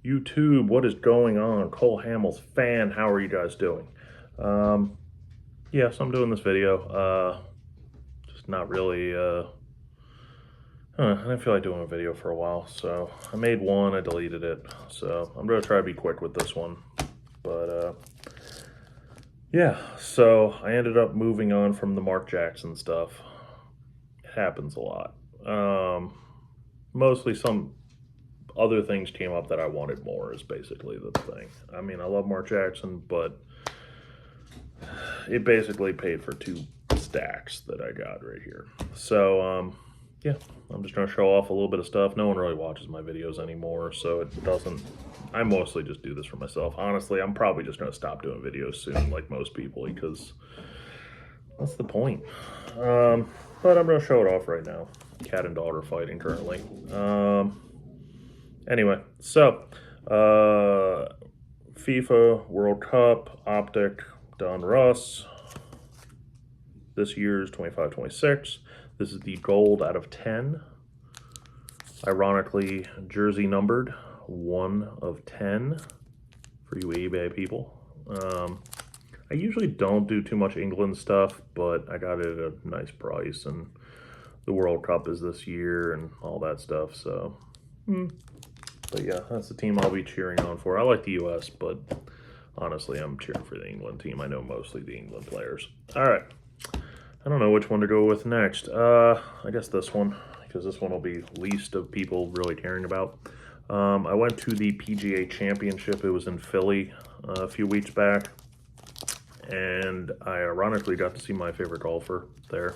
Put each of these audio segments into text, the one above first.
YouTube, what is going on? Cole Hamels fan, how are you guys doing? Um, yes, I'm doing this video. Just not really, I didn't feel like doing a video for a while, so I made one, I deleted it. So I'm gonna try to be quick with this one. But, yeah, so I ended up moving on from the Mark Jackson stuff. It happens a lot. Mostly some other things came up that I wanted more is basically the thing. I mean, I love Mark Jackson, but it basically paid for two stacks that I got right here. So, yeah, I'm just trying to show off a little bit of stuff. No one really watches my videos anymore, so it doesn't, I mostly just do this for myself. Honestly, I'm probably just going to stop doing videos soon, like most people, because what's the point? But I'm going to show it off right now. Cat and dog are fighting currently. Anyway, so FIFA World Cup Optic Donruss. This year's 25-26. This is the gold out of 10. Ironically, jersey numbered 1 of 10 for you eBay people. I usually don't do too much England stuff, but I got it at a nice price, and the World Cup is this year and all that stuff, so. But yeah, that's the team I'll be cheering on for. I like the US, but honestly, I'm cheering for the England team. I know mostly the England players. All right. I don't know which one to go with next. I guess this one, because this one will be least of people really caring about. I went to the PGA Championship. It was in Philly a few weeks back, and I ironically got to see my favorite golfer there.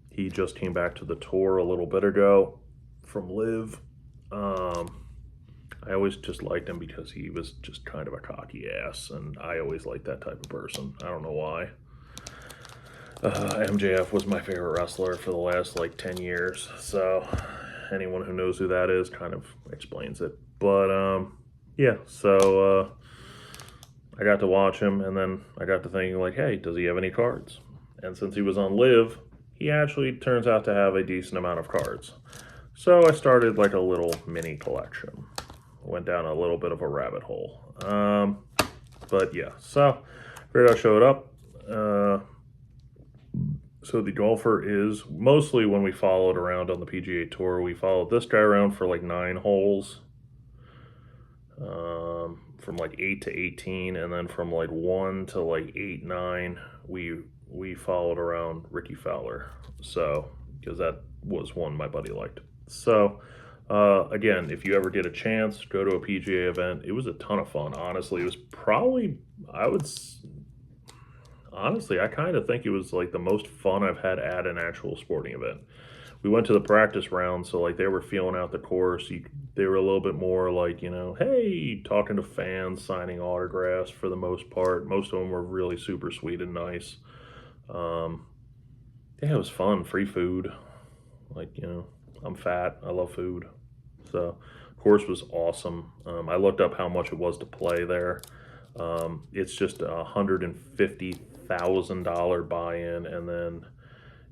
He just came back to the tour a little bit ago from LIV. I always just liked him because he was just kind of a cocky ass, and I always liked that type of person. I don't know why. MJF was my favorite wrestler for the last like 10 years, so anyone who knows who that is kind of explains it. But yeah, so I got to watch him, and then I got to thinking like, hey, does he have any cards? And since he was on LIV, he actually turns out to have a decent amount of cards. So I started like a little mini collection. Went down a little bit of a rabbit hole. But yeah, so figured I'll show it up. So the golfer is, mostly when we followed around on the PGA Tour, we followed this guy around for like 9 holes. From like 8 to 18, and then from like 1 to like 8, 9, we followed around Ricky Fowler. So, because that was one my buddy liked. So, again, if you ever get a chance, go to a PGA event. It was a ton of fun, honestly. It was probably, honestly, I kind of think it was like the most fun I've had at an actual sporting event. We went to the practice round, so like they were feeling out the course. They were a little bit more like, you know, hey, talking to fans, signing autographs for the most part. Most of them were really super sweet and nice. Yeah, it was fun. Free food. Like, you know, I'm fat. I love food. So, course was awesome. I looked up how much it was to play there. It's just $150,000 buy-in, and then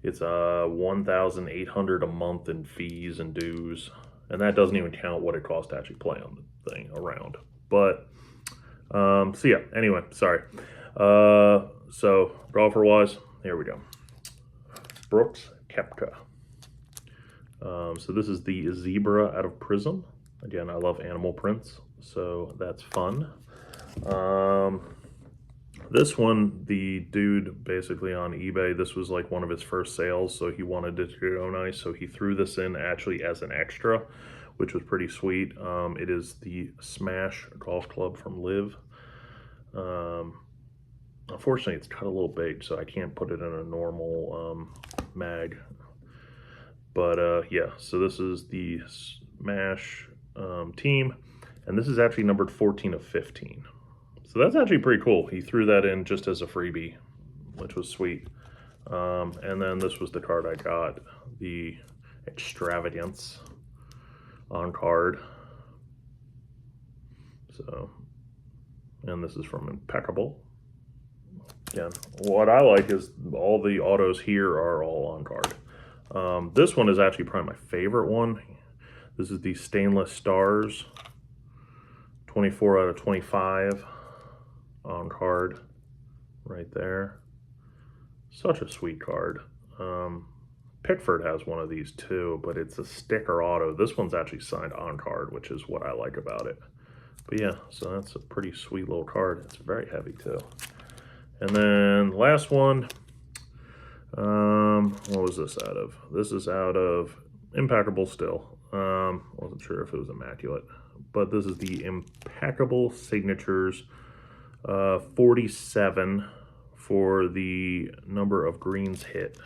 it's $1,800 a month in fees and dues, and that doesn't even count what it costs to actually play on the thing around. But so yeah. Anyway, sorry. So golfer wise, here we go. Brooks Koepka. So this is the Zebra out of Prism. Again, I love animal prints, so that's fun. This one, the dude basically on eBay, this was like one of his first sales, so he wanted it to go nice, so he threw this in actually as an extra, which was pretty sweet. It is the Smash Golf Club from LIV. Unfortunately, it's cut a little big, so I can't put it in a normal mag. But yeah, so this is the Smash team, and this is actually numbered 14 of 15. So that's actually pretty cool. He threw that in just as a freebie, which was sweet. And then this was the card I got, the Extravagance on card. So, and this is from Impeccable. Again, what I like is all the autos here are all on card. This one is actually probably my favorite one. This is the Stainless Stars, 24 out of 25 on card right there. Such a sweet card. Pickford has one of these too, but it's a sticker auto. This one's actually signed on card, which is what I like about it. But yeah, so that's a pretty sweet little card. It's very heavy too. And then last one, what was this out of? This is out of Impeccable still. Wasn't sure if it was Immaculate, but this is the Impeccable Signatures, 47 for the number of greens hit.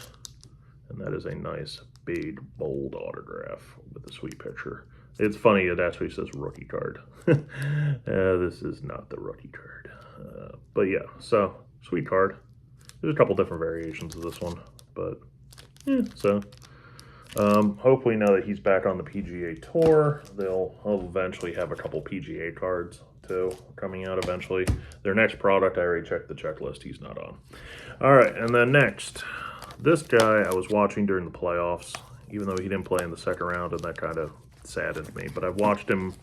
And that is a nice, big, bold autograph with a sweet picture. It's funny, it actually says rookie card. This is not the rookie card. But yeah, so, sweet card. There's a couple different variations of this one, but yeah, so. Hopefully now that he's back on the PGA Tour, they'll eventually have a couple PGA cards too coming out eventually. Their next product, I already checked the checklist, he's not on. All right, and then next, this guy I was watching during the playoffs, even though he didn't play in the second round, and that kind of saddened me. But I've watched him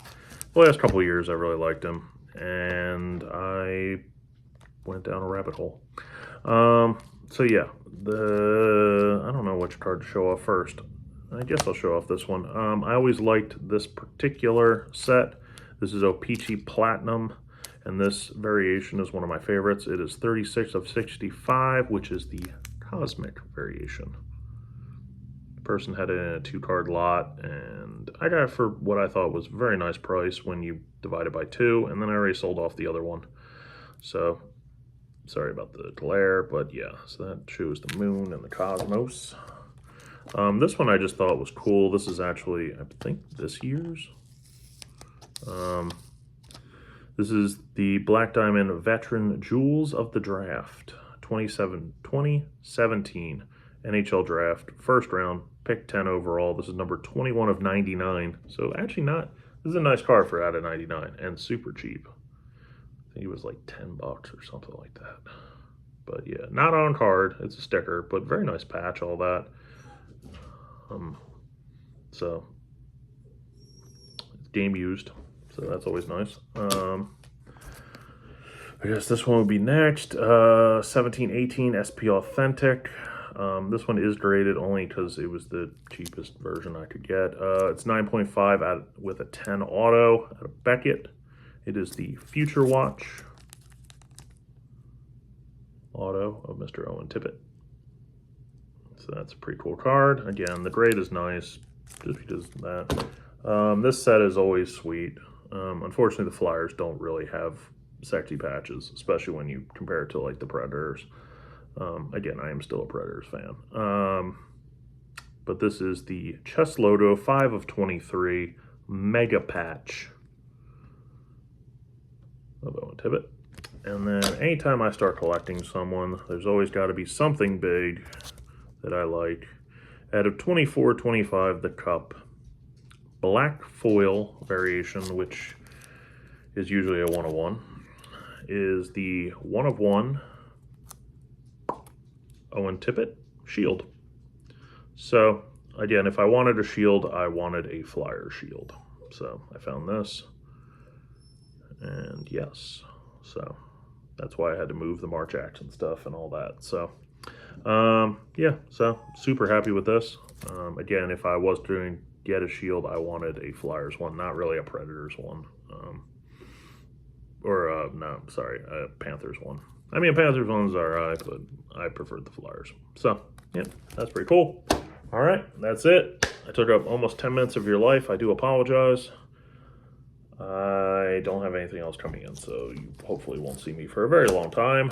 the last couple of years. I really liked him, and I went down a rabbit hole. So yeah, I don't know which card to show off first. I guess I'll show off this one. I always liked this particular set. This is O-Pee-Chee Platinum, and this variation is one of my favorites. It is 36 of 65, which is the Cosmic variation. The person had it in a 2-card lot, and I got it for what I thought was a very nice price when you divide it by 2, and then I already sold off the other one. So, sorry about the glare, but yeah, so that shows the moon and the cosmos. This one I just thought was cool. This is actually, I think, this year's. This is the Black Diamond Veteran Jewels of the Draft, 2017 NHL Draft, first round, pick 10 overall. This is number 21 of 99. So actually not, this is a nice card for out of 99 and super cheap. I think it was like $10 or something like that. But yeah, not on card, it's a sticker, but very nice patch, all that. So it's game used, so that's always nice. I guess this one would be next. 1718 SP Authentic. This one is graded only because it was the cheapest version I could get. It's 9.5 with a 10 auto out of Beckett. It is the Future Watch auto of Mr. Owen Tippett. So that's a pretty cool card. Again, the grade is nice just because of that. This set is always sweet. Unfortunately, the Flyers don't really have sexy patches, especially when you compare it to like the Predators. Again, I am still a Predators fan. But this is the Chess Logo 5 of 23 Mega Patch of Owen Tippett. And then anytime I start collecting someone, there's always got to be something big that I like. Out of 24-25, the Cup Black Foil variation, which is usually a 1 of 1, is the 1 of 1 Owen Tippett Shield. So again, if I wanted a shield, I wanted a Flyer shield. So I found this, and yes, so that's why I had to move the March Jackson stuff and all that. So yeah, so super happy with this. Again, if I was doing get a shield, I wanted a Flyers one, not really a Predators one. No, sorry, a Panthers one. I mean, Panthers one's alright, but I preferred the Flyers. So, yeah, that's pretty cool. All right, that's it. I took up almost 10 minutes of your life. I do apologize. I don't have anything else coming in, so you hopefully won't see me for a very long time.